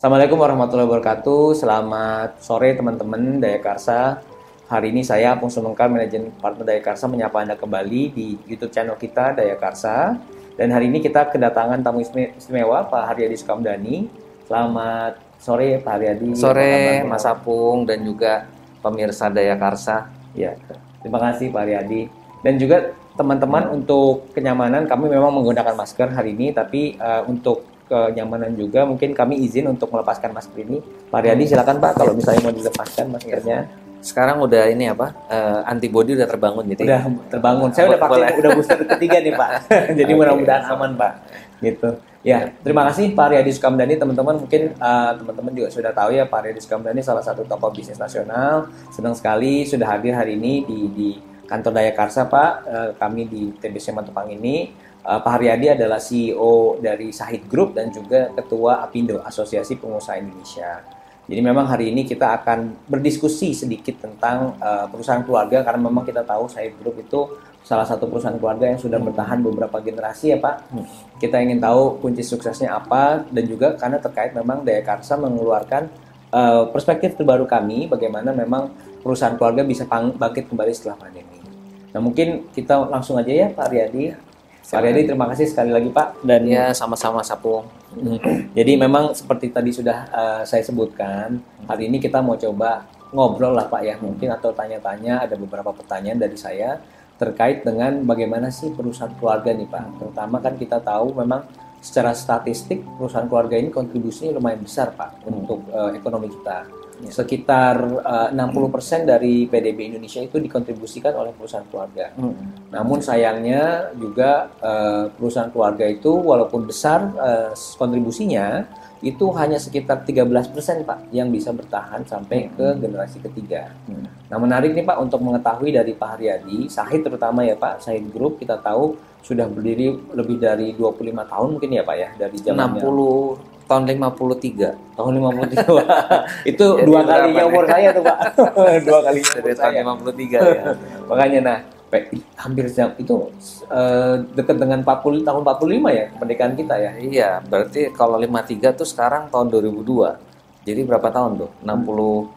Assalamualaikum warahmatullahi wabarakatuh. Selamat sore teman-teman Daya Karsa. Hari ini saya Apung Sumengkal, Manajer Partner Daya Karsa, menyapa Anda kembali di YouTube channel kita Daya Karsa. Dan hari ini kita kedatangan tamu istimewa Pak Haryadi Sukamdhani. Selamat sore Pak Haryadi. Sore Mas Apung dan juga pemirsa Daya Karsa. Ya, terima kasih Pak Haryadi. Dan juga teman-teman, untuk kenyamanan kami memang menggunakan masker hari ini, tapi untuk kenyamanan juga mungkin kami izin untuk melepaskan masker ini. Pak Haryadi silakan Pak, kalau misalnya mau dilepaskan maskernya. Sekarang udah ini apa? Antibody udah terbangun gitu. Udah terbangun. Saya udah vaksin, udah booster ketiga nih Pak. Jadi mudah-mudahan aman Pak. Gitu. Ya, terima kasih Pak Haryadi Sukamdhani. Teman-teman mungkin teman-teman juga sudah tahu ya, Pak Haryadi Sukamdhani salah satu tokoh bisnis nasional. Senang sekali sudah hadir hari ini di kantor Daya Karsa Pak. Kami di TBC Matupang ini. Pak Haryadi adalah CEO dari Sahid Group dan juga Ketua Apindo, Asosiasi Pengusaha Indonesia. Jadi memang hari ini kita akan berdiskusi sedikit tentang perusahaan keluarga, karena memang kita tahu Sahid Group itu salah satu perusahaan keluarga yang sudah bertahan beberapa generasi ya Pak. Kita ingin tahu kunci suksesnya apa, dan juga karena terkait memang Daya Karsa mengeluarkan perspektif terbaru kami bagaimana memang perusahaan keluarga bisa bangkit kembali setelah pandemi. Nah mungkin kita langsung aja ya Pak Haryadi. Pak Haryadi, terima kasih sekali lagi Pak. Dan ya sama-sama Sapung. Jadi memang seperti tadi sudah saya sebutkan, hari ini kita mau coba ngobrol lah Pak ya, mungkin atau tanya-tanya, ada beberapa pertanyaan dari saya terkait dengan bagaimana sih perusahaan keluarga nih Pak. Terutama kan kita tahu memang secara statistik perusahaan keluarga ini kontribusinya lumayan besar Pak untuk ekonomi kita. Sekitar 60% dari PDB Indonesia itu dikontribusikan oleh perusahaan keluarga. Namun sayangnya juga perusahaan keluarga itu walaupun besar kontribusinya, itu hanya sekitar 13% Pak yang bisa bertahan sampai ke generasi ketiga. Nah menarik nih Pak untuk mengetahui dari Pak Haryadi, Sahid terutama ya Pak, Sahid Group kita tahu sudah berdiri lebih dari 25 tahun mungkin ya Pak ya, dari zamannya 60 tahun 53. Tahun 53. Itu dua kalinya umur saya tuh Pak. Dua kalinya umur Dari saya. tahun 53 ya. Makanya nah, hampir itu dekat dengan 40 tahun 45 ya pernikahan kita ya. Iya, berarti kalau 53 tuh sekarang tahun 2002. Jadi berapa tahun tuh? 65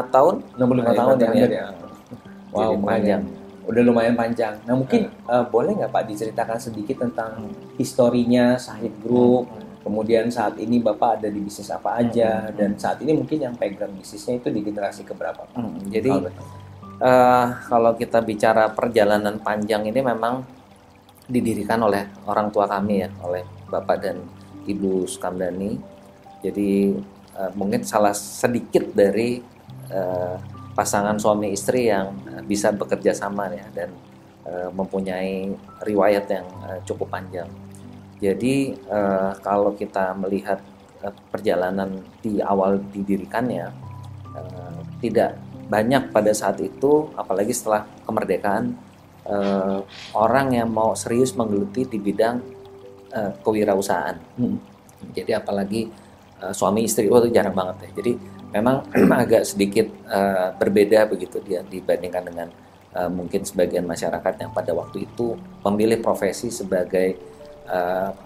tahun? 65 tahun ya. Ya. Wow, Jadi panjang. Udah lumayan panjang. Nah mungkin boleh nggak Pak diceritakan sedikit tentang historinya Sahid Group, kemudian saat ini Bapak ada di bisnis apa aja, dan saat ini mungkin yang pegang bisnisnya itu di generasi keberapa Pak? Jadi kalau kita bicara perjalanan panjang ini memang didirikan oleh orang tua kami ya, oleh Bapak dan Ibu Sukamdhani. Jadi mungkin salah sedikit dari pasangan suami istri yang bisa bekerja sama ya, dan mempunyai riwayat yang cukup panjang. Jadi kalau kita melihat perjalanan di awal didirikannya, tidak banyak pada saat itu, apalagi setelah kemerdekaan, orang yang mau serius menggeluti di bidang kewirausahaan. Jadi apalagi suami istri, itu jarang banget ya. Jadi memang agak sedikit berbeda begitu dia dibandingkan dengan mungkin sebagian masyarakat yang pada waktu itu memilih profesi sebagai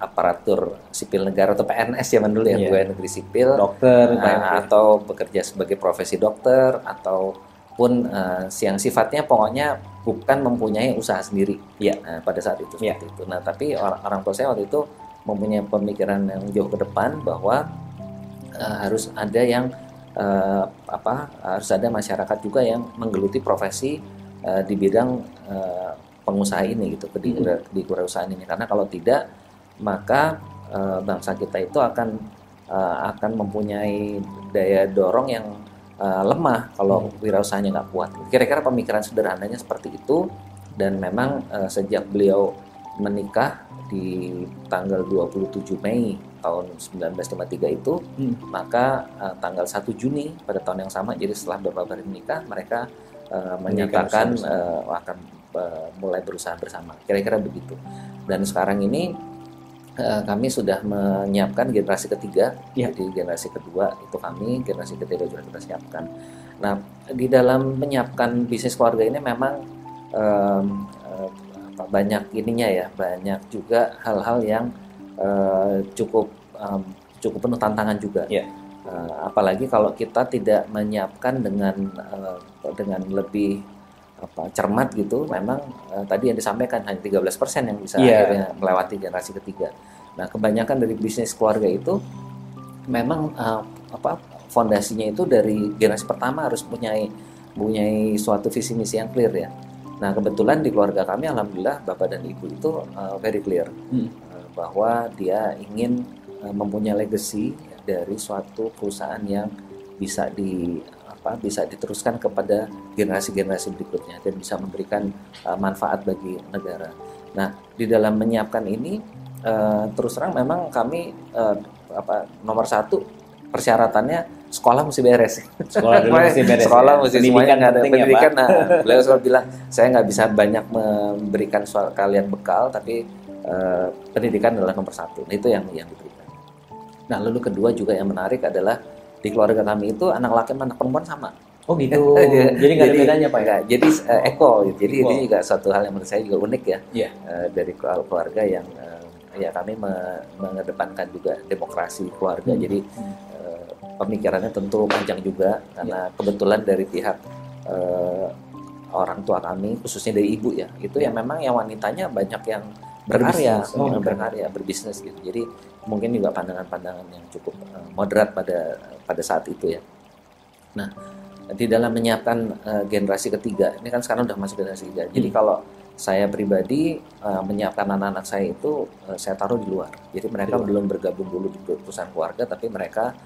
aparatur sipil negara atau PNS zaman dulu ya, pegawai negeri sipil, dokter, atau bekerja sebagai profesi dokter, ataupun yang sifatnya pokoknya bukan mempunyai usaha sendiri ya pada saat itu seperti itu. Nah tapi orang tua saya waktu itu mempunyai pemikiran yang jauh ke depan bahwa harus ada yang harus ada masyarakat juga yang menggeluti profesi di bidang pengusaha ini gitu, di kewirausahaan ini, karena kalau tidak maka bangsa kita itu akan mempunyai daya dorong yang lemah kalau wirausahaannya nggak kuat. Kira-kira pemikiran sederhananya seperti itu, dan memang sejak beliau menikah di tanggal 27 Mei tahun 1953 itu, maka tanggal 1 Juni pada tahun yang sama, jadi setelah beberapa hari menikah, mereka menyatakan akan mulai berusaha bersama. Kira-kira begitu. Dan sekarang ini kami sudah menyiapkan generasi ketiga, jadi generasi kedua itu kami, generasi ketiga juga kita siapkan. Nah, di dalam menyiapkan bisnis keluarga ini memang banyak ininya ya, banyak juga hal-hal yang cukup cukup penuh tantangan juga. Yeah. Apalagi kalau kita tidak menyiapkan dengan lebih cermat gitu. Memang tadi yang disampaikan hanya 13% yang bisa akhirnya melewati generasi ketiga. Nah, kebanyakan dari bisnis keluarga itu memang fondasinya itu dari generasi pertama harus punya suatu visi misi yang clear ya. Nah, kebetulan di keluarga kami alhamdulillah bapak dan ibu itu very clear bahwa dia ingin mempunyai legacy dari suatu perusahaan yang bisa diteruskan kepada generasi-generasi berikutnya dan bisa memberikan manfaat bagi negara. Nah, di dalam menyiapkan ini terus terang memang kami nomor satu persyaratannya sekolah mesti beres. Sekolah dulu mesti beres. Sekolah mesti semuanya nggak ada pendidikan. Ya, nah, beliau selalu bilang saya nggak bisa banyak memberikan kalian bekal, tapi pendidikan adalah nomor satu. Nah, itu yang diberikan. Nah, lalu kedua juga yang menarik adalah di keluarga kami itu anak laki dan anak perempuan sama. Oh gitu. Jadi nggak ada bedanya Pak ya? Jadi Jadi ini juga suatu hal yang menurut saya juga unik ya. Yeah. Dari keluarga yang ya kami mengedepankan juga demokrasi keluarga. Jadi pemikirannya tentu panjang juga karena kebetulan dari pihak orang tua kami khususnya dari ibu ya. Itu yang memang yang wanitanya banyak yang berkarya, berbisnis gitu. Jadi mungkin juga pandangan-pandangan yang cukup moderat pada saat itu ya. Nah, di dalam menyiapkan generasi ketiga, ini kan sekarang udah masuk generasi ketiga. Jadi kalau saya pribadi menyiapkan anak-anak saya itu saya taruh di luar. Jadi mereka belum bergabung dulu di perusahaan keluarga, tapi mereka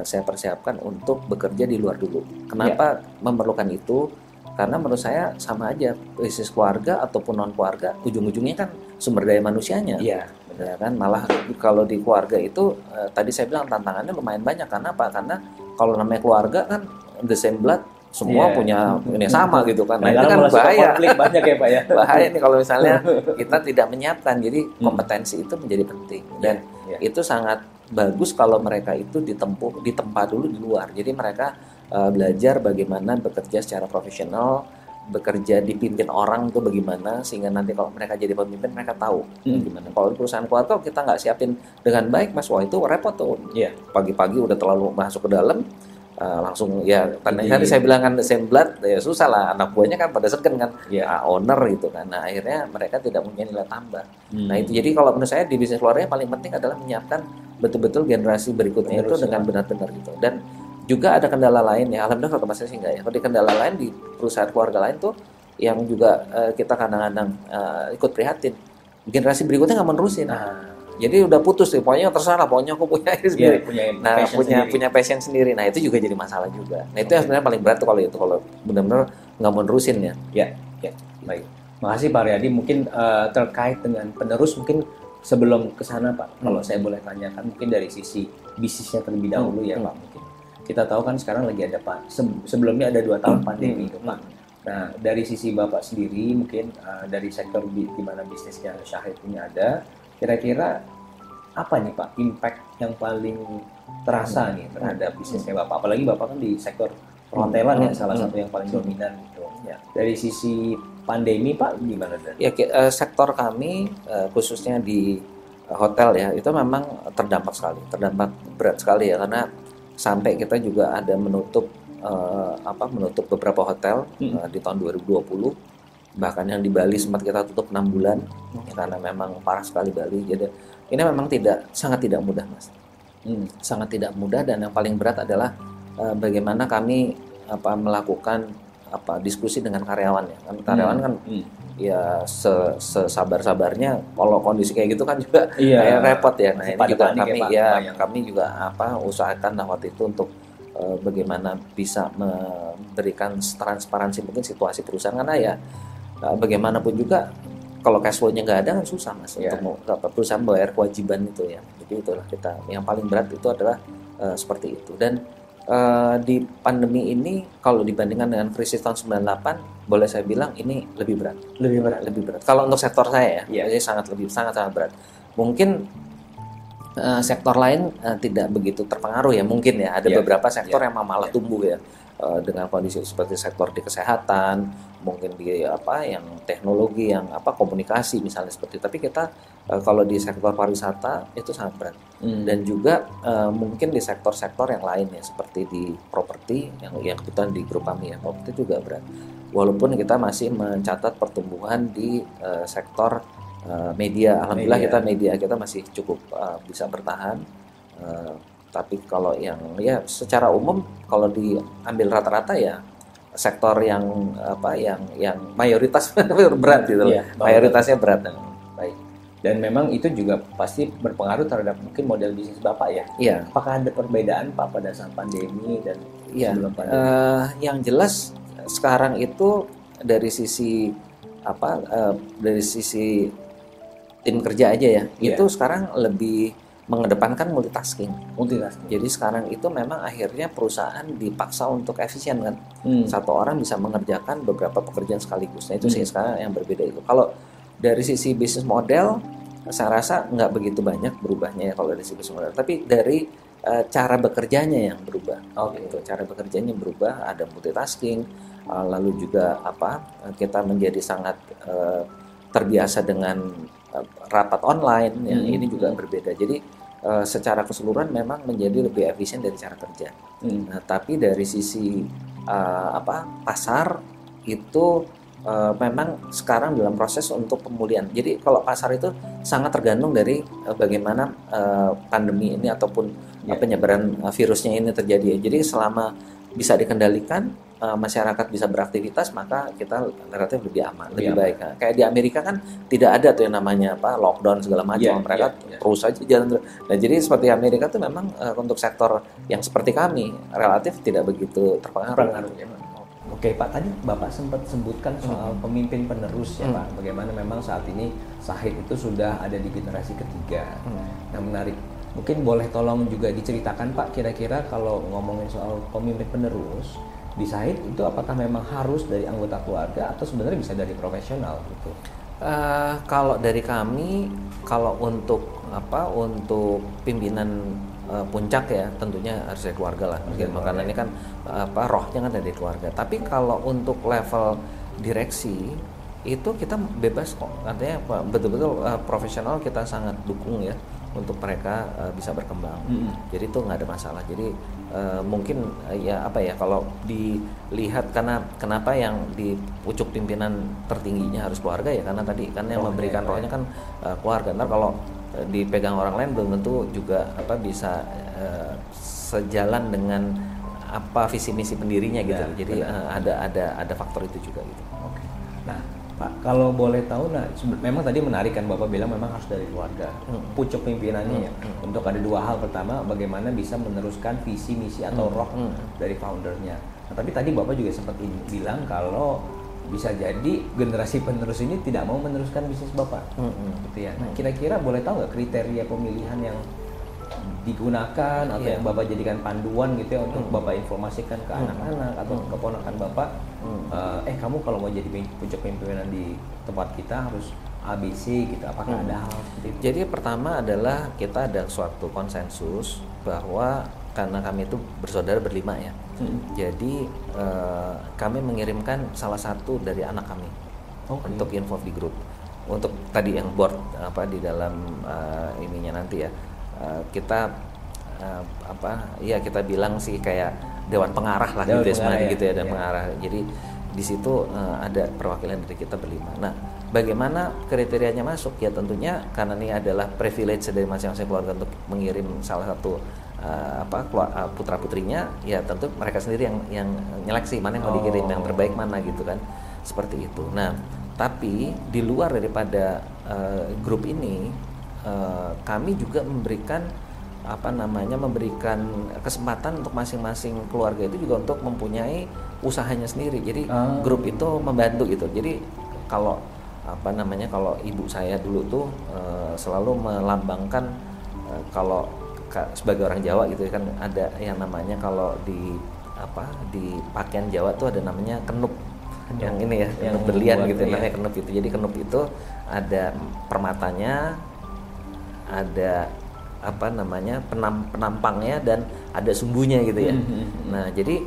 saya persiapkan untuk bekerja di luar dulu. Kenapa memerlukan itu? Karena menurut saya sama aja bisnis keluarga ataupun non keluarga ujung-ujungnya kan sumber daya manusianya. Iya, benar kan? Malah kalau di keluarga itu tadi saya bilang tantangannya lumayan banyak. Karena apa? Karena kalau namanya keluarga kan the same blood, semua punya ini sama gitu kan. Nah, itu kan bahaya. Konflik banyak ya Pak ya. Bahaya nih kalau misalnya kita tidak menyiapkan. Jadi kompetensi itu menjadi penting dan itu sangat bagus kalau mereka itu ditempa dulu di luar. Jadi mereka belajar bagaimana bekerja secara profesional, bekerja dipimpin orang itu bagaimana, sehingga nanti kalau mereka jadi pemimpin mereka tahu gimana. Kalau di perusahaan keluarga kita nggak siapin dengan baik, Mas, wah itu repot tuh. Pagi-pagi udah terlalu masuk ke dalam, langsung ya tadi saya bilang kan the same blood, ya susah lah, anak buahnya kan pada segen kan, owner gitu kan. Nah, akhirnya mereka tidak punya nilai tambah. Nah, itu jadi kalau menurut saya di bisnis keluarga yang paling penting adalah menyiapkan betul-betul generasi berikutnya itu dengan benar-benar gitu. Dan juga ada kendala lain ya, alhamdulillah kalau masih enggak ya. Kalau di kendala lain di perusahaan keluarga lain tuh yang juga kita kadang-kadang ikut prihatin, generasi berikutnya nggak menerusin. Jadi udah putus nih, pokoknya terserah, pokoknya aku punya sendiri. Punya passion sendiri. Nah, itu juga jadi masalah juga. Nah, itu yang sebenarnya paling berat tuh kalau benar-benar nggak mau nerusin ya. Ya. Baik. Makasih Pak Riyadi. Mungkin terkait dengan penerus, mungkin sebelum ke sana Pak, kalau saya boleh tanyakan mungkin dari sisi bisnisnya terlebih dahulu ya Pak. Mungkin kita tahu kan sekarang lagi ada Pak, sebelumnya ada 2 tahun pandemi itu Pak. Nah, dari sisi Bapak sendiri mungkin dari sektor di mana bisnisnya Syahid ini ada, kira-kira apa nih Pak impact yang paling terasa nih terhadap bisnisnya Bapak? Apalagi Bapak kan di sektor perhotelan ya, salah satu yang paling dominan gitu. Ya. Dari sisi pandemi Pak gimana? Ya, sektor kami khususnya di hotel ya, itu memang terdampak berat sekali ya, karena sampai kita juga ada menutup beberapa hotel di tahun 2020. Bahkan yang di Bali sempat kita tutup 6 bulan karena memang parah sekali Bali. Jadi ini memang sangat tidak mudah, Mas. Sangat tidak mudah, dan yang paling berat adalah bagaimana kami melakukan diskusi dengan karyawan ya. Kan karyawan kan ya sesabar-sabarnya, kalau kondisi kayak gitu kan juga kayak repot ya. Nah, ini juga kami juga usahakan waktu itu untuk bagaimana bisa memberikan transparansi mungkin situasi perusahaan, karena ya bagaimanapun juga kalau cash flow-nya nggak ada kan susah, Mas, untuk perusahaan bayar kewajiban itu ya. Jadi itulah kita yang paling berat itu adalah seperti itu. Dan di pandemi ini kalau dibandingkan dengan krisis tahun 98, boleh saya bilang ini lebih berat. Lebih berat. Kalau untuk sektor saya ya, jadi sangat berat. Mungkin sektor lain tidak begitu terpengaruh ya, mungkin ya ada beberapa sektor yang malah tumbuh ya dengan kondisi seperti sektor di kesehatan, mungkin di yang teknologi, yang komunikasi misalnya seperti itu. Tapi kita kalau di sektor pariwisata itu sangat berat, dan juga mungkin di sektor-sektor yang lain ya seperti di properti yang kebetulan di grup kami ya, properti juga berat. Walaupun kita masih mencatat pertumbuhan di sektor media, alhamdulillah media kita masih cukup bisa bertahan. Tapi kalau yang secara umum kalau diambil rata-rata ya sektor yang yang mayoritas berat gitu loh. Mayoritasnya berat. Baik. Dan memang itu juga pasti berpengaruh terhadap mungkin model bisnis Bapak ya. Iya. Apakah ada perbedaan Pak pada saat pandemi dan sebelum pandemi? Yang jelas sekarang itu dari sisi dari sisi tim kerja aja ya, itu sekarang lebih mengedepankan multitasking. Jadi sekarang itu memang akhirnya perusahaan dipaksa untuk efisien kan. Satu orang bisa mengerjakan beberapa pekerjaan sekaligus. Nah itu sih sekarang yang berbeda itu. Kalau dari sisi bisnis model, saya rasa nggak begitu banyak berubahnya ya kalau dari sisi bisnis model. Tapi dari cara bekerjanya yang berubah. Gitu. Cara bekerjanya berubah, ada multitasking. Lalu juga kita menjadi sangat terbiasa dengan rapat online yang ini juga berbeda. Jadi secara keseluruhan memang menjadi lebih efisien dari cara kerja. Nah, tapi dari sisi pasar itu memang sekarang dalam proses untuk pemulihan. Jadi kalau pasar itu sangat tergantung dari bagaimana pandemi ini ataupun penyebaran virusnya ini terjadi. Jadi selama bisa dikendalikan, masyarakat bisa beraktivitas, maka kita relatif lebih aman, lebih baik. Nah, kayak di Amerika kan tidak ada tuh yang namanya lockdown segala macam, mereka terus aja jalan terus. Nah, jadi seperti Amerika tuh memang untuk sektor yang seperti kami relatif tidak begitu terpengaruh. Oke Pak, tadi Bapak sempat sebutkan soal pemimpin penerus ya Pak, bagaimana memang saat ini Shahid itu sudah ada di generasi ketiga. Nah menarik, mungkin boleh tolong juga diceritakan Pak, kira-kira kalau ngomongin soal pemimpin penerus di Shahid itu apakah memang harus dari anggota keluarga atau sebenarnya bisa dari profesional gitu? Kalau dari kami, kalau untuk pimpinan puncak ya tentunya harus dari keluarga lah, karena ini kan rohnya kan dari keluarga. Tapi kalau untuk level direksi itu kita bebas kok, artinya betul-betul profesional kita sangat dukung ya untuk mereka bisa berkembang. Jadi itu nggak ada masalah. Jadi mungkin kalau dilihat karena kenapa yang di pucuk pimpinan tertingginya harus keluarga ya, karena tadi kan yang memberikan rohnya kan keluarga. Ntar kalau dipegang orang lain belum tentu juga bisa sejalan dengan visi misi pendirinya gitu. Jadi ada faktor itu juga gitu. Oke. Nah Pak, kalau boleh tahu, memang tadi menarik kan Bapak bilang memang harus dari keluarga, pucuk pimpinannya ya. Untuk ada dua hal, pertama bagaimana bisa meneruskan visi misi atau roh dari foundernya. Nah, tapi tadi Bapak juga sempat bilang kalau bisa jadi generasi penerus ini tidak mau meneruskan bisnis Bapak, gitu ya. Nah, kira-kira boleh tahu nggak kriteria pemilihan yang digunakan atau yang Bapak jadikan panduan gitu ya untuk Bapak informasikan ke anak-anak atau keponakan Bapak, kamu kalau mau jadi pucuk pimpinan di tempat kita harus ABC gitu, apakah ada hal seperti itu? Jadi pertama adalah kita ada suatu konsensus bahwa karena kami itu bersaudara berlima ya, jadi kami mengirimkan salah satu dari anak kami untuk involve di grup, untuk tadi yang board di dalam ininya nanti ya. Kita kita bilang sih kayak dewan pengarah lah gitu ya sebenarnya gitu ya, dan pengarah. Jadi di situ ada perwakilan dari kita berlima. Nah, bagaimana kriterianya masuk ya, tentunya karena ini adalah privilege dari masing-masing keluarga untuk mengirim salah satu putra putrinya, ya tentu mereka sendiri yang nyeleksi mana yang mau dikirim, yang terbaik mana gitu kan, seperti itu. Nah, tapi di luar daripada grup ini, kami juga memberikan kesempatan untuk masing-masing keluarga itu juga untuk mempunyai usahanya sendiri. Jadi grup itu membantu gitu. Jadi kalau kalau ibu saya dulu tuh selalu melambangkan kalau sebagai orang Jawa gitu kan, ada yang namanya kalau di pakaian Jawa tuh ada namanya kenup. Yang ini ya, kenup berlian gitu namanya kenup itu. Jadi kenup itu ada permatanya, ada apa namanya penampangnya dan ada sumbunya gitu ya. Nah jadi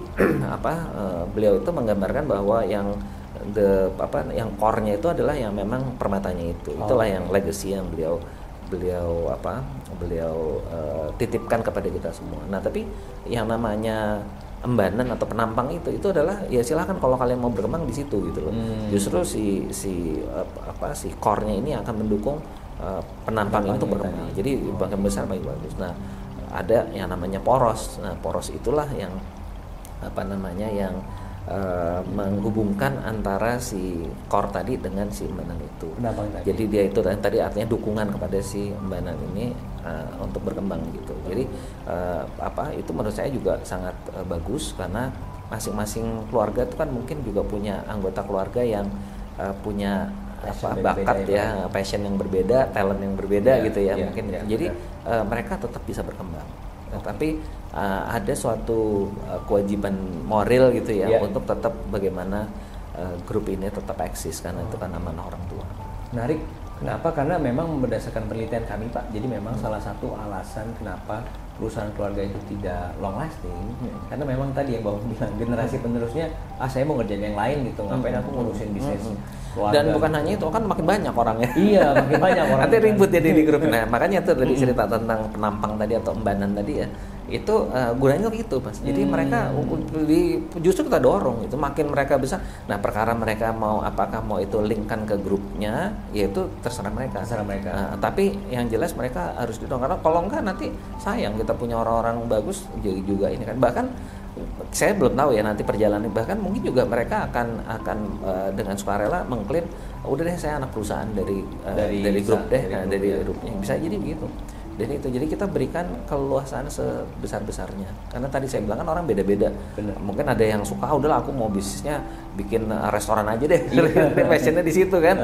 beliau itu menggambarkan bahwa yang yang core-nya itu adalah yang memang permatanya itu. Itulah yang legacy yang beliau titipkan kepada kita semua. Nah tapi yang namanya embanan atau penampang itu adalah ya silakan kalau kalian mau berkembang di situ gitu loh. Justru si core-nya ini akan mendukung penampang itu berkembang. Jadi makin besar makin bagus. Nah, ada yang namanya poros. Nah, poros itulah yang yang menghubungkan antara si core tadi dengan si embanan itu. Jadi dia itu tadi artinya dukungan kepada si embanan ini untuk berkembang gitu. Jadi itu menurut saya juga sangat bagus karena masing-masing keluarga itu kan mungkin juga punya anggota keluarga yang punya bakat ya, passion yang berbeda, talent yang berbeda gitu ya mungkin. Jadi mereka tetap bisa berkembang. Tapi ada suatu kewajiban moral gitu ya untuk tetap bagaimana grup ini tetap eksis karena itu kan amanah orang tua. Menarik. Kenapa? Karena memang berdasarkan penelitian kami Pak, jadi memang salah satu alasan kenapa perusahaan keluarga itu tidak long lasting karena memang tadi yang Bapak bilang generasi penerusnya saya mau ngerjain yang lain gitu, ngapain aku ngurusin bisnis keluarga. Dan bukan hanya itu, kan makin banyak orangnya. Iya, makin banyak orang. Nanti ribut jadi di grup. Nah makanya tuh tadi cerita tentang penampang tadi atau embanan tadi ya, itu gunanya gitu Mas. Jadi mereka justru kita dorong itu makin mereka besar. Nah perkara mereka apakah mau itu linkkan ke grupnya, yaitu terserah mereka. Tapi yang jelas mereka harus didorong karena kalau enggak nanti sayang kita punya orang-orang bagus jadi juga ini kan. Bahkan saya belum tahu ya nanti perjalanan, bahkan mungkin juga mereka akan dengan sukarela mengklaim udah deh saya anak perusahaan dari grup dari grupnya, bisa jadi begitu. Dan itu jadi kita berikan keleluasaan sebesar-besarnya karena tadi saya bilang kan orang beda-beda. Mungkin ada yang suka udahlah aku mau bisnisnya bikin restoran aja deh, passionnya di situ kan.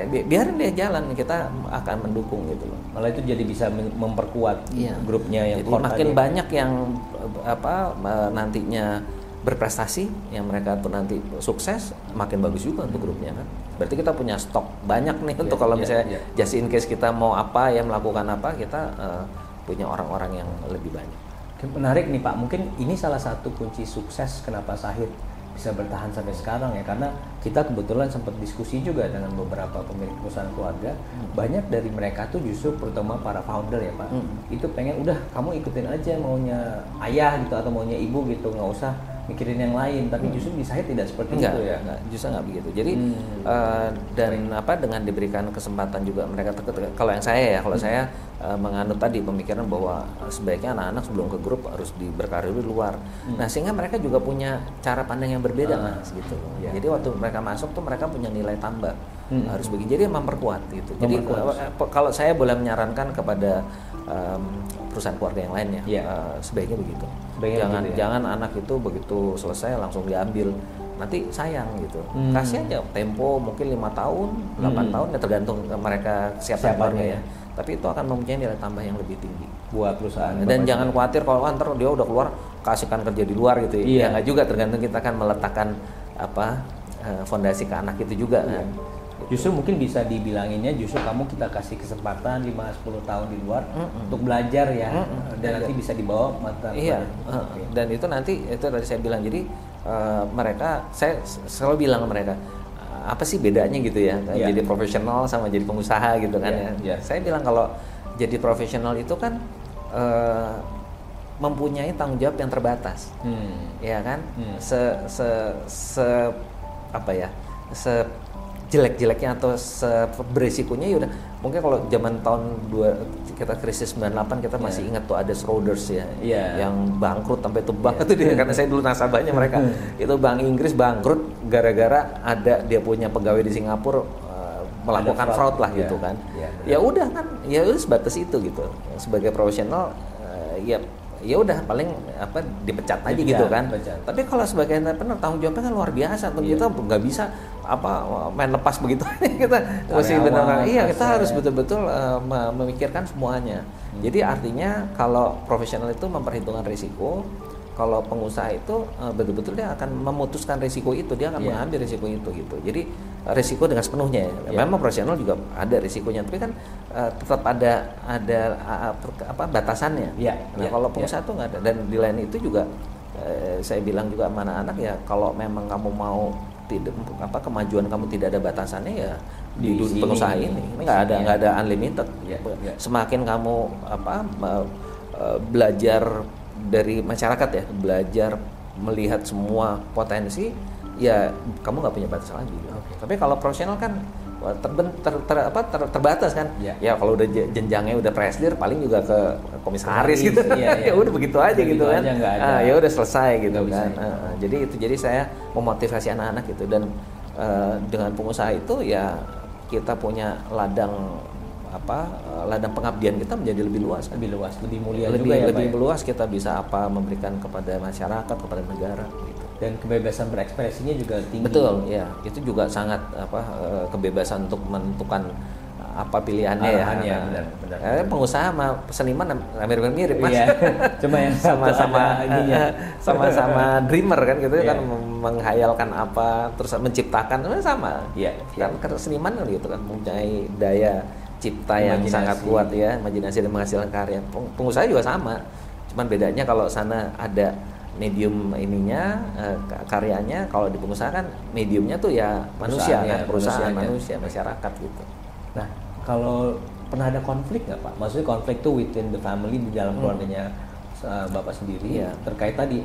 Biarin dia jalan, kita akan mendukung gitu loh. Malah itu jadi bisa memperkuat grupnya yang jadi makin banyak yang nantinya berprestasi, yang mereka tuh nanti sukses, makin bagus juga untuk grupnya kan. Berarti kita punya stok banyak nih untuk kalau misalnya just in case kita mau melakukan apa, kita punya orang-orang yang lebih banyak. Menarik nih Pak, mungkin ini salah satu kunci sukses kenapa Sahid bisa bertahan sampai sekarang ya, karena kita kebetulan sempat diskusi juga dengan beberapa pemilik perusahaan keluarga. Banyak dari mereka tuh justru terutama para founder ya Pak, itu pengen udah kamu ikutin aja maunya ayah gitu atau maunya ibu gitu, nggak usah mikirin yang lain. Tapi justru di saya tidak seperti itu ya. Justru nggak begitu. Jadi dengan diberikan kesempatan juga mereka kalau yang saya menganut tadi pemikiran bahwa sebaiknya anak-anak sebelum ke grup harus berkarir di luar. Nah sehingga mereka juga punya cara pandang yang berbeda Mas gitu. Jadi waktu mereka masuk tuh mereka punya nilai tambah harus begini. Jadi memperkuat gitu. Jadi kalau saya boleh menyarankan kepada perusahaan keluarga yang lainnya, sebaiknya begitu. Jangan anak itu begitu selesai langsung diambil, nanti sayang gitu. Kasih aja tempo mungkin 5 tahun, 8 tahun ya tergantung mereka siapanya ya. Tapi itu akan mempunyai nilai tambah yang lebih tinggi buat perusahaan. Dan jangan khawatir kalau ntar dia udah keluar kasihkan kerja di luar gitu ya. Nggak juga, tergantung kita akan meletakkan fondasi ke anak itu juga kan. Justru mungkin bisa dibilanginnya justru kita kasih kesempatan 5-10 tahun di luar untuk belajar ya, dan nanti bisa dibawa mata. Dan itu nanti itu tadi saya bilang, jadi mereka, saya selalu bilang ke mereka apa sih bedanya gitu ya, jadi profesional sama jadi pengusaha gitu kan ya. Saya bilang kalau jadi profesional itu kan mempunyai tanggung jawab yang terbatas, ya kan, jelek-jeleknya atau beresikonya ya udah. Mungkin kalau zaman tahun kita krisis 98 kita masih ingat tuh ada Schroders ya, yang bangkrut sampai tebak itu dia, karena saya dulu nasabahnya mereka. Itu Bank Inggris bangkrut gara-gara ada dia punya pegawai di Singapura melakukan fraud lah gitu kan. Ya udah kan, ya udah sebatas itu gitu. Sebagai profesional ya udah paling dipecat aja gitu kan. Tapi kalau sebagai entrepreneur tanggung jawabnya kan luar biasa. Kita nggak bisa main lepas begitu. Kita mesti benar-benar kita harus betul-betul memikirkan semuanya. Jadi artinya kalau profesional itu memperhitungkan risiko, kalau pengusaha itu betul-betul dia akan memutuskan risiko itu, dia akan mengambil risiko itu gitu. Jadi risiko dengan sepenuhnya ya. Memang profesional juga ada risikonya, tapi kan tetap ada batasannya. Nah, kalau pengusaha itu nggak ada. Dan di lain itu juga saya bilang juga sama anak-anak ya, kalau memang kamu mau tidak kemajuan kamu tidak ada batasannya ya di pengusaha ini nggak ada unlimited. Semakin kamu belajar dari masyarakat ya, belajar melihat semua potensi, ya kamu nggak punya batas lagi. Tapi kalau profesional kan terbatas kan. Ya kalau udah jenjangnya udah presidir paling juga ke komisaris gitu. Ya udah begitu aja gitu kan. Ya udah selesai gitu kan. Jadi saya memotivasi anak-anak gitu, dan dengan pengusaha itu ya kita punya ladang pengabdian kita menjadi lebih luas, lebih mulia, lebih luas. Kita bisa memberikan kepada masyarakat, kepada negara gitu. Dan kebebasan berekspresinya juga tinggi. Betul, ya. Itu juga sangat kebebasan untuk menentukan apa pilihannya ya. Benar. Pengusaha sama seniman hampir mirip Mas. Iya. Cuma yang sama dreamer kan gitu kan, menghayalkan apa terus menciptakan sama. Iya. Kan seniman kan gitu kan mempunyai daya cipta yang sangat kuat ya, imajinasi dan menghasilkan karya. Pengusaha juga sama. Cuman bedanya kalau sana ada medium ininya, karyanya, kalau di pengusaha kan mediumnya tuh ya manusia kan, perusahaan manusia, masyarakat gitu. Nah, kalau pernah ada konflik nggak Pak? Maksudnya konflik tuh within the family, di dalam keluarganya Bapak sendiri, terkait tadi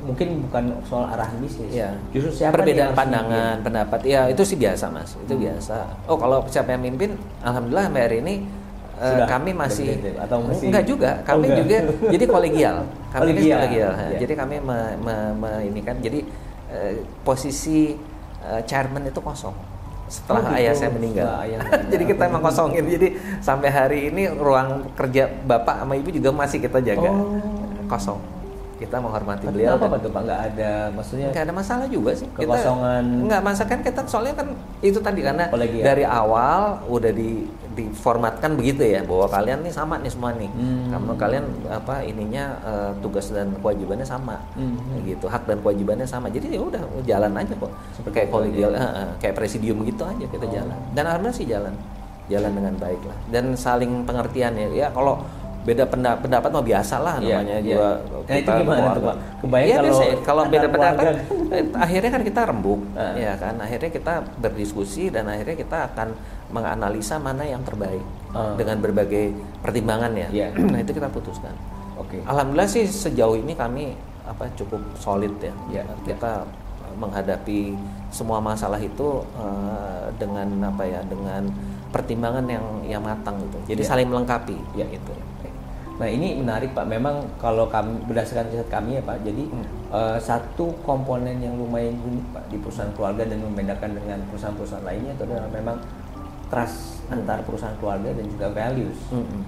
mungkin bukan soal arahan bisnis, justru siapa perbedaan pandangan, pendapat, ya itu sih biasa Mas, itu biasa. Oh kalau siapa yang mimpin, alhamdulillah sampai hari ini kami masih enggak juga, kami juga jadi kolegial. Kami kolegial. Jadi kami ini kan, jadi posisi chairman itu kosong setelah ayah saya meninggal. Jadi kita emang kosongin. Jadi sampai hari ini ruang kerja Bapak sama Ibu juga masih kita jaga kosong. Kita menghormati beliau. Apa tuh Pak? Nggak ada, maksudnya? Nggak ada masalah juga sih. Kekosongan. Nggak masalah kan, kita soalnya kan itu tadi karena dari awal udah diformatkan begitu ya, bahwa kalian nih sama nih semua nih. Kalian tugas dan kewajibannya sama, gitu, hak dan kewajibannya sama. Jadi ya udah jalan aja kok. Kayak kolegial, kayak presidium gitu aja kita jalan. Dan alhamdulillah sih jalan dengan baik lah. Dan saling pengertian ya. Kalau beda pendapat mah biasa lah namanya juga. Nah, itu gimana tuh Pak? Kebayang kalau beda pendapat akhirnya kan kita rembuk, ya kan. Akhirnya kita berdiskusi dan akhirnya kita akan menganalisa mana yang terbaik dengan berbagai pertimbangan ya. Nah itu kita putuskan. Alhamdulillah sih sejauh ini kami cukup solid ya. Kita menghadapi semua masalah itu dengan dengan pertimbangan yang matang gitu. Jadi saling melengkapi gitu. Nah ini menarik Pak, memang kalau kami berdasarkan riset kami ya Pak, jadi satu komponen yang lumayan unik Pak di perusahaan keluarga dan membedakan dengan perusahaan-perusahaan lainnya itu adalah memang trust antar perusahaan keluarga dan juga values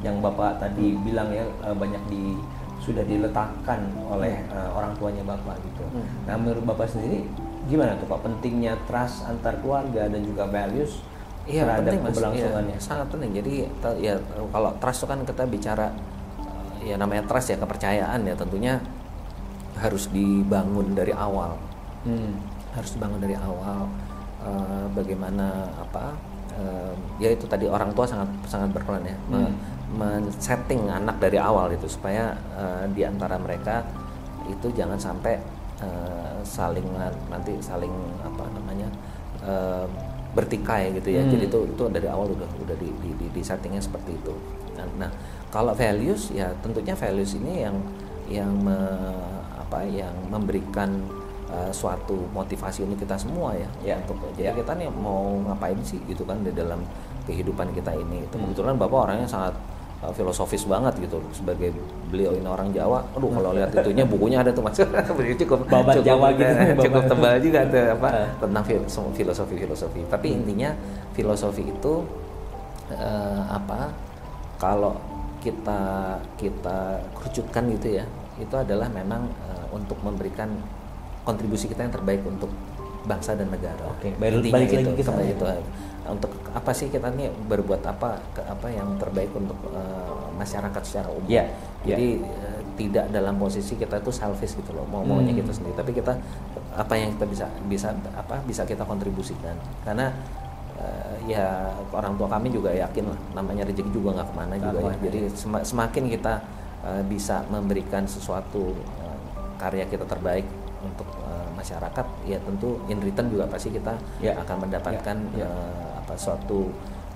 yang Bapak tadi bilang ya, banyak sudah diletakkan oleh orang tuanya Bapak gitu. Nah menurut Bapak sendiri gimana tuh Pak pentingnya trust antar keluarga dan juga values terhadap keberlangsungannya? Sangat penting. Jadi ya kalau trust itu kan kita bicara ya namanya trust ya, kepercayaan ya, tentunya harus dibangun dari awal. Harus dibangun dari awal. Bagaimana ya itu tadi orang tua sangat berperan ya, men-setting anak dari awal itu supaya di antara mereka itu jangan sampai saling bertikai gitu ya. Jadi itu dari awal udah di settingnya seperti itu. Nah kalau values ya tentunya values ini yang memberikan suatu motivasi untuk kita semua ya. Jadi kita nih mau ngapain sih gitu kan di dalam kehidupan kita ini. Kebetulan Bapak orangnya sangat filosofis banget gitu, sebagai beliau ini orang Jawa. Aduh kalau lihat itunya bukunya ada tuh Mas. cukup Jawa gitu. Cukup tebal juga ada tentang filosofi. Tapi intinya filosofi itu kalau kita kerucutkan gitu ya, itu adalah memang untuk memberikan kontribusi kita yang terbaik untuk bangsa dan negara. Balik lagi ke sana itu. Untuk apa sih kita nih berbuat apa yang terbaik untuk masyarakat secara umum. Jadi tidak dalam posisi kita itu selfish gitu loh, maunya kita sendiri, tapi kita apa yang kita bisa kita kontribusikan. Karena ya orang tua kami juga yakin lah, namanya rezeki juga nggak kemana juga ya. Jadi semakin kita bisa memberikan sesuatu karya kita terbaik untuk masyarakat, ya tentu in return juga pasti kita akan mendapatkan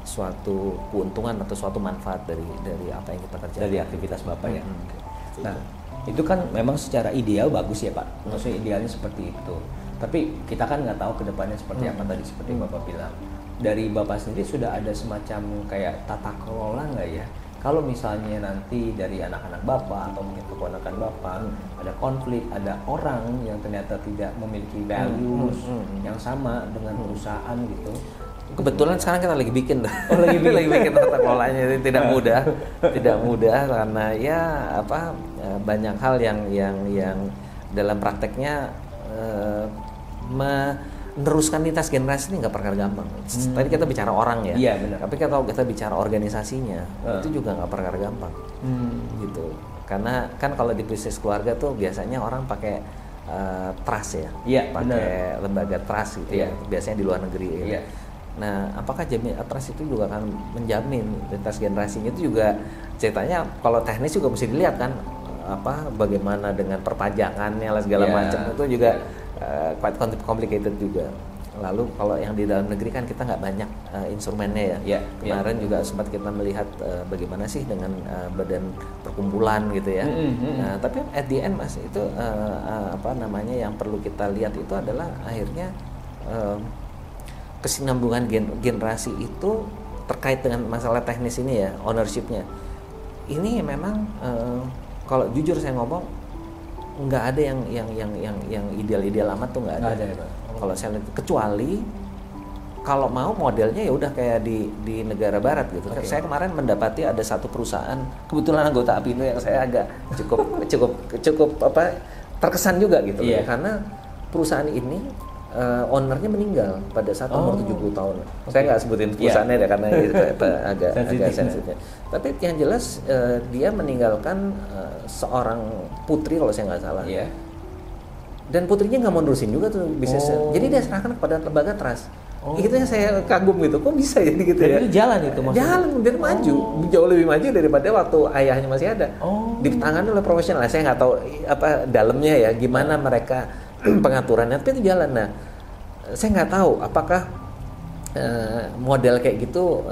suatu keuntungan atau suatu manfaat dari apa yang kita kerjakan, dari aktivitas Bapak ya. Nah, itu kan memang secara ideal bagus ya Pak, maksudnya idealnya seperti itu. Tapi kita kan nggak tahu kedepannya seperti apa tadi, seperti Bapak bilang. Dari Bapak sendiri sudah ada semacam kayak tata kelola nggak ya? Kalau misalnya nanti dari anak-anak Bapak atau mungkin keponakan Bapak ada konflik, ada orang yang ternyata tidak memiliki values yang sama dengan perusahaan gitu. Kebetulan sekarang kita lagi bikin lagi bikin tata kelolanya. Tidak mudah karena ya banyak hal yang dalam prakteknya meneruskan lintas generasi ini nggak perkara gampang. Tadi kita bicara orang ya, iya, benar. Tapi kalau kita bicara organisasinya itu juga nggak perkara gampang, gitu. Karena kan kalau di bisnis keluarga tuh biasanya orang pakai trust ya, pakai lembaga trust gitu ya, biasanya di luar negeri. Ya. Nah, apakah trust itu juga akan menjamin lintas generasinya? Itu juga ceritanya kalau teknis juga mesti dilihat kan, bagaimana dengan perpajakannya lah segala macam, itu juga quite complicated juga. Lalu kalau yang di dalam negeri kan kita nggak banyak instrumennya ya. Kemarin juga sempat kita melihat bagaimana sih dengan badan perkumpulan gitu ya. Nah, tapi at the end Mas itu yang perlu kita lihat itu adalah akhirnya kesinambungan generasi itu terkait dengan masalah teknis ini ya, ownership-nya. Ini memang kalau jujur saya ngomong nggak ada yang ideal amat tuh nggak ada. Kalau saya lihat, kecuali kalau mau modelnya ya udah kayak di negara barat gitu. Saya kemarin mendapati ada satu perusahaan, kebetulan anggota Apindo yang saya agak cukup terkesan juga gitu. Karena perusahaan ini ownernya meninggal pada saat umur 70 tahun. Saya nggak sebutin perusahaannya ya karena agak sensitif. Tapi yang jelas dia meninggalkan seorang putri kalau saya nggak salah. Dan putrinya nggak mau nerusin juga tuh bisnisnya. Jadi dia serahkan kepada lembaga trust. Itu yang saya kagum gitu. Kok bisa jadi gitu ya? Itu jalan itu maksudnya. Jalan dan maju, jauh lebih maju daripada waktu ayahnya masih ada. Ditangani oleh profesional. Saya nggak tahu dalamnya ya gimana mereka pengaturannya, tapi itu jalan. Nah, saya nggak tahu apakah model kayak gitu,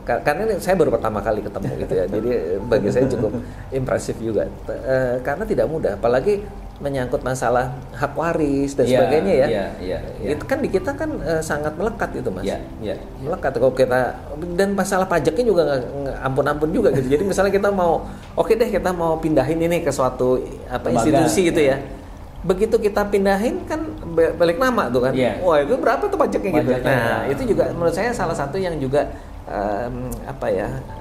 karena ini saya baru pertama kali ketemu gitu ya, jadi bagi saya cukup impresif juga, karena tidak mudah, apalagi menyangkut masalah hak waris dan sebagainya ya. Itu kan di kita kan sangat melekat itu Mas, melekat kalau kita, dan masalah pajaknya juga nggak ampun-ampun juga gitu. Jadi misalnya kita mau, kita mau pindahin ini ke suatu institusi gitu ya. Begitu kita pindahin kan balik nama tuh kan, wah itu berapa tuh pajaknya gitu. Nah itu juga menurut saya salah satu yang juga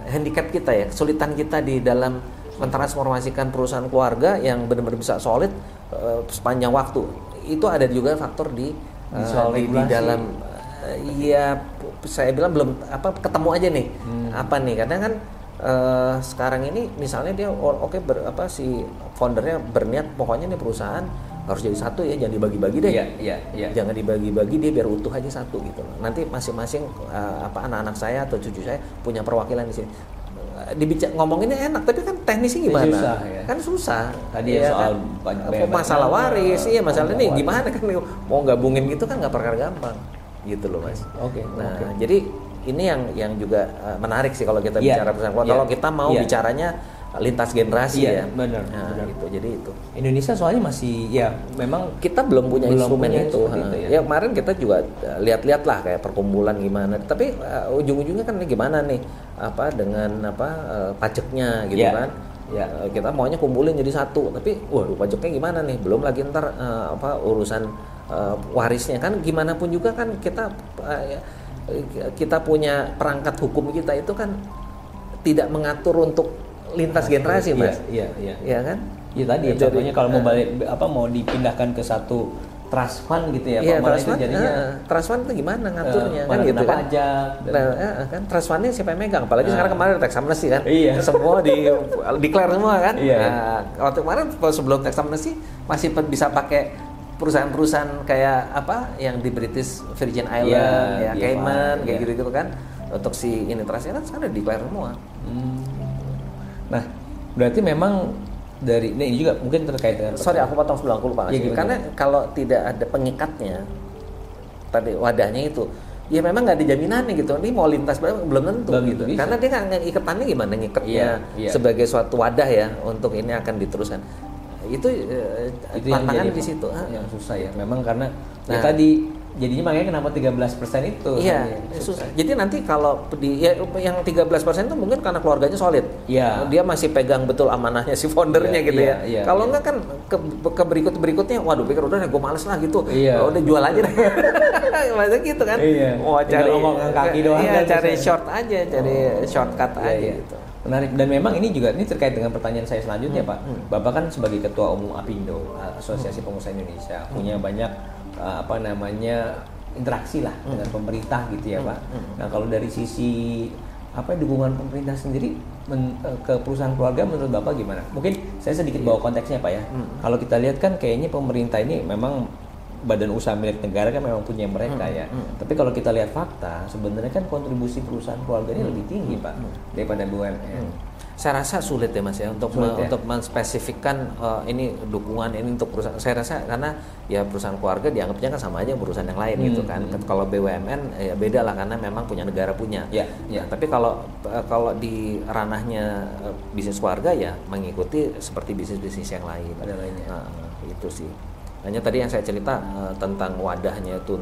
handicap kita ya, kesulitan kita di dalam mentransformasikan perusahaan keluarga yang benar-benar bisa solid sepanjang waktu. Itu ada juga faktor di dalam saya bilang belum ketemu aja nih karena kan sekarang ini misalnya dia si foundernya berniat pokoknya nih perusahaan harus jadi satu ya, jangan dibagi-bagi deh. Jangan dibagi-bagi, dia biar utuh aja satu gitu. Nanti masing-masing anak-anak saya atau cucu saya punya perwakilan di sini. Ngomonginnya enak, tapi kan teknisnya gimana? Susah, ya. Kan susah. Tadi soal masalah waris, masalah ini gimana kan mau gabungin gitu kan nggak perkara gampang, gitu loh Mas. Jadi ini yang juga menarik sih kalau kita bicara perusahaan keluarga. Kalau kita mau bicaranya lintas generasi benar. Gitu. Jadi itu Indonesia soalnya masih memang kita belum punya instrumen itu. Ya Kemarin kita juga lihat-lihat lah kayak perkumpulan gimana. Tapi ujung-ujungnya kan gimana nih dengan pajaknya gitu kan. Kita maunya kumpulin jadi satu, tapi pajaknya gimana nih? Belum lagi ntar urusan warisnya kan gimana pun juga kan kita punya perangkat hukum kita itu kan tidak mengatur untuk lintas generasi Mas. Iya kan? Iya tadi contohnya kalau mau balik mau dipindahkan ke satu trust fund gitu ya Iya, Pak, malah itu jadinya trust fund itu gimana ngaturnya kan gitu kan. pajak Kan trust fundnya siapa yang megang? Apalagi sekarang kemarin ada tax amnesty kan. Iya. Semua declare semua kan. Iya. Nah, waktu kemarin sebelum tax amnesty masih bisa pakai perusahaan-perusahaan kayak apa yang di British Virgin Island, ya Cayman, kayak gitu-gitu kan. Untuk si ini trustnya kan sekarang udah declare semua. Nah, berarti memang dari ini juga mungkin terkait dengan Sorry, aku potong sebelum aku lupa ngasih. Karena kalau tidak ada pengikatnya tadi wadahnya itu, ya memang nggak ada jaminannya gitu. Ini mau lintas belum tentu gitu. Bisa. Karena dia nggak ngiketannya gimana ngikatnya sebagai suatu wadah ya untuk ini akan diteruskan. Itu tantangan di situ. Yang susah ya. Memang karena ya tadi jadinya makanya kenapa 13% itu. Iya, susah. Jadi nanti kalau yang 13% itu mungkin karena keluarganya solid. Iya. Dia masih pegang betul amanahnya si foundernya gitu ya. Kalau enggak kan ke berikutnya, waduh pikir udah gue males lah gitu. Udah jual aja deh. Maksudnya gitu kan. Mau cari ngomong kaki doang kan. Cari short aja, cari shortcut aja gitu. Menarik, dan memang ini juga terkait dengan pertanyaan saya selanjutnya Pak. Bapak kan sebagai Ketua Umum APindo, Asosiasi Pengusaha Indonesia, punya banyak interaksi lah dengan pemerintah gitu ya Pak. Nah kalau dari sisi dukungan pemerintah sendiri ke perusahaan keluarga menurut Bapak gimana? Mungkin saya sedikit bawa konteksnya Pak ya. Kalau kita lihat kan kayaknya pemerintah ini memang badan usaha milik negara kan memang punya mereka ya. Tapi kalau kita lihat fakta, sebenarnya kan kontribusi perusahaan keluarga ini lebih tinggi Pak daripada BUMN. Saya rasa sulit ya Mas ya untuk menspesifikkan ini dukungan ini untuk perusahaan. Saya rasa karena ya perusahaan keluarga dianggapnya kan sama aja perusahaan yang lain gitu kan. Kalau BUMN ya beda lah karena memang punya negara punya. Tapi kalau di ranahnya bisnis keluarga ya mengikuti seperti bisnis-bisnis yang lain. Ada lainnya. Itu sih. Hanya tadi yang saya cerita tentang wadahnya itu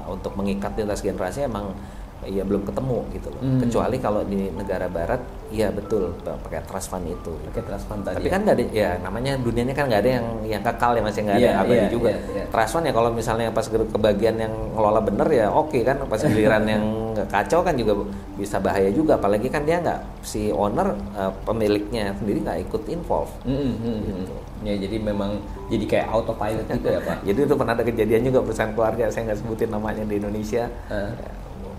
untuk mengikat lintas generasi emang ya belum ketemu gitu loh. Kecuali kalau di negara barat, ya betul pakai trust fund itu. Pakai trust fund tadi. Tapi kan nggak ada, ya namanya dunianya kan nggak ada yang kekal ya, masih nggak ada abadi juga. Trust fund ya kalau misalnya pas kebagian yang ngelola bener ya oke kan, pas giliran yang kacau kan juga bisa bahaya juga. Apalagi kan dia nggak, si owner pemiliknya sendiri nggak ikut involve. Gitu. Ya jadi memang jadi kayak autopilot gitu ya Pak. Jadi itu pernah ada kejadian juga perusahaan keluarga, saya nggak sebutin namanya di Indonesia.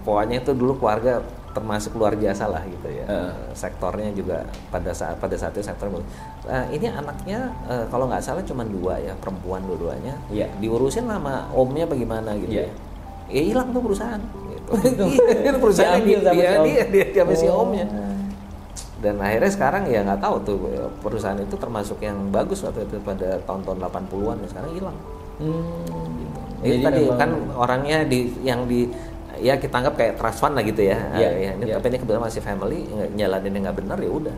Pokoknya itu dulu keluarga termasuk luar biasa lah gitu ya. Sektornya juga pada saat itu sektor. Ini anaknya kalau nggak salah cuma 2 ya, perempuan dua-duanya. Diurusin sama omnya bagaimana gitu. Ya hilang tuh perusahaan. Gitu. Itu perusahaan dia si omnya. Dan akhirnya sekarang ya nggak tahu tuh perusahaan itu termasuk yang bagus waktu itu pada tahun-tahun 80-an, sekarang hilang. Gitu. Itu tadi memang kan orangnya ya kita anggap kayak trust fund lah gitu ya. Tapi ini kebetulan masih family, jalanin yang nggak benar ya udah.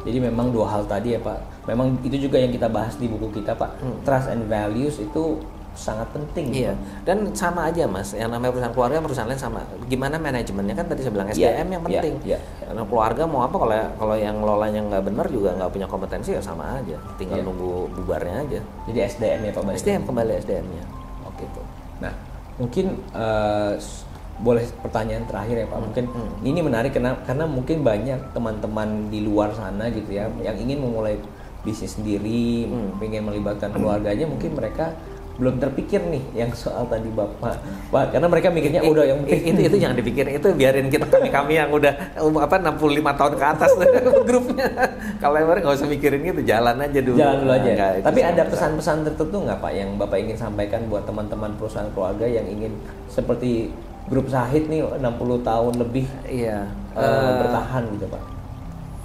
Jadi memang 2 hal tadi ya Pak. Memang itu juga yang kita bahas di buku kita Pak. Trust and values itu sangat penting. Iya. Dan sama aja Mas, yang namanya perusahaan keluarga, perusahaan lain sama. Gimana manajemennya kan tadi saya bilang SDM yang penting. Karena keluarga mau apa kalau yang ngelolanya nggak benar juga nggak punya kompetensi ya sama aja. Tinggal nunggu bubarnya aja. Jadi SDM ya Pak. SDM kembali SDM-nya. Oke tuh. Nah, mungkin boleh pertanyaan terakhir ya Pak. Mungkin ini menarik karena mungkin banyak teman-teman di luar sana gitu ya yang ingin memulai bisnis sendiri, pengen melibatkan keluarganya, mungkin mereka belum terpikir nih yang soal tadi Bapak. Karena mereka mikirnya udah yang penting itu jangan dipikirin, itu biarin kami yang udah 65 tahun ke atas grupnya. Kalau yang nggak usah mikirin gitu, jalan aja dulu. Aja. Tapi ada pesan-pesan tertentu nggak Pak yang Bapak ingin sampaikan buat teman-teman perusahaan keluarga yang ingin seperti grup Sahid nih 60 tahun lebih bertahan gitu Pak?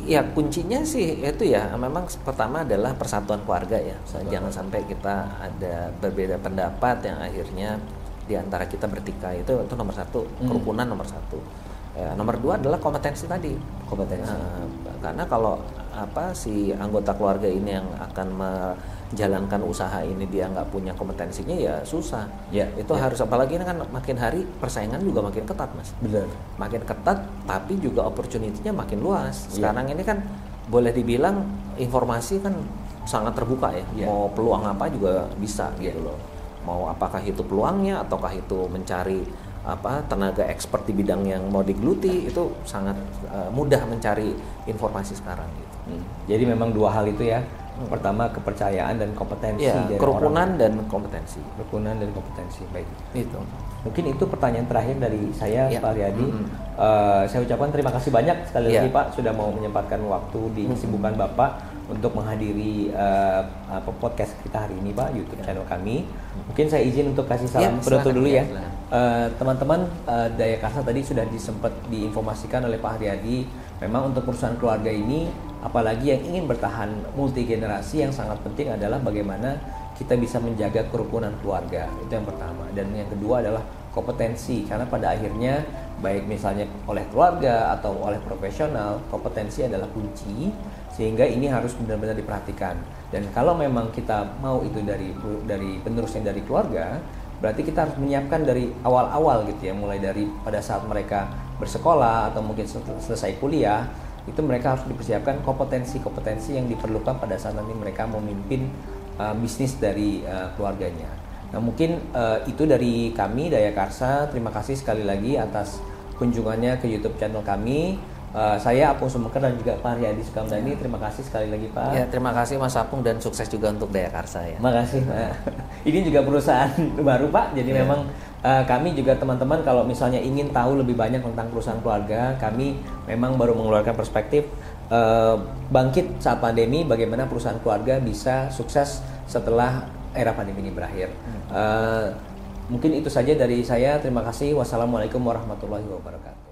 Ya kuncinya sih itu ya memang pertama adalah persatuan keluarga ya. Jangan sampai kita ada berbeda pendapat yang akhirnya di antara kita bertikai, itu nomor 1, kerukunan nomor 1. Nomor 2 adalah kompetensi tadi. Karena kalau si anggota keluarga ini yang akan menjalankan usaha ini dia nggak punya kompetensinya ya susah. Itu harus, apalagi ini kan makin hari persaingan juga makin ketat Mas. Benar. Makin ketat tapi juga opportunity-nya makin luas. Sekarang ini kan boleh dibilang informasi kan sangat terbuka ya. Mau peluang apa juga bisa gitu loh. Mau apakah itu peluangnya ataukah itu mencari tenaga expert di bidang yang mau digeluti, itu sangat mudah mencari informasi sekarang gitu. Jadi memang 2 hal itu ya Pertama kepercayaan dan kompetensi Ya, dari kerukunan dan kompetensi. Kerukunan dan kompetensi, baik. Itu. Mungkin itu pertanyaan terakhir dari saya, Ya. Pak Riyadi. Saya ucapkan terima kasih banyak sekali Ya. lagi Pak sudah mau menyempatkan waktu di kesibukan Bapak untuk menghadiri podcast kita hari ini Pak, YouTube channel kami. Mungkin saya izin untuk kasih salam penutup dulu ya. Teman-teman, Daya Karsa tadi sudah sempat diinformasikan oleh Pak Riyadi, memang untuk perusahaan keluarga ini, apalagi yang ingin bertahan multi generasi, yang sangat penting adalah bagaimana kita bisa menjaga kerukunan keluarga. Itu yang pertama. Dan yang kedua adalah kompetensi, karena pada akhirnya baik misalnya oleh keluarga atau oleh profesional, kompetensi adalah kunci, sehingga ini harus benar-benar diperhatikan. Dan kalau memang kita mau itu dari penerusnya dari keluarga, berarti kita harus menyiapkan dari awal-awal gitu ya, mulai dari pada saat mereka bersekolah atau mungkin selesai kuliah, itu mereka harus dipersiapkan kompetensi-kompetensi yang diperlukan pada saat nanti mereka memimpin bisnis dari keluarganya. Nah mungkin itu dari kami Daya Karsa. Terima kasih sekali lagi atas kunjungannya ke YouTube channel kami. Saya Apung Sumeker dan juga Pak Riyadi Sukamdhani. Terima kasih sekali lagi Pak. Ya, terima kasih Mas Apung dan sukses juga untuk Daya Karsa ya. Makasih Pak. Ini juga perusahaan baru Pak. Jadi memang kami juga teman-teman kalau misalnya ingin tahu lebih banyak tentang perusahaan keluarga, kami memang baru mengeluarkan perspektif bangkit saat pandemi, bagaimana perusahaan keluarga bisa sukses setelah era pandemi ini berakhir. Mungkin itu saja dari saya. Terima kasih. Wassalamualaikum warahmatullahi wabarakatuh.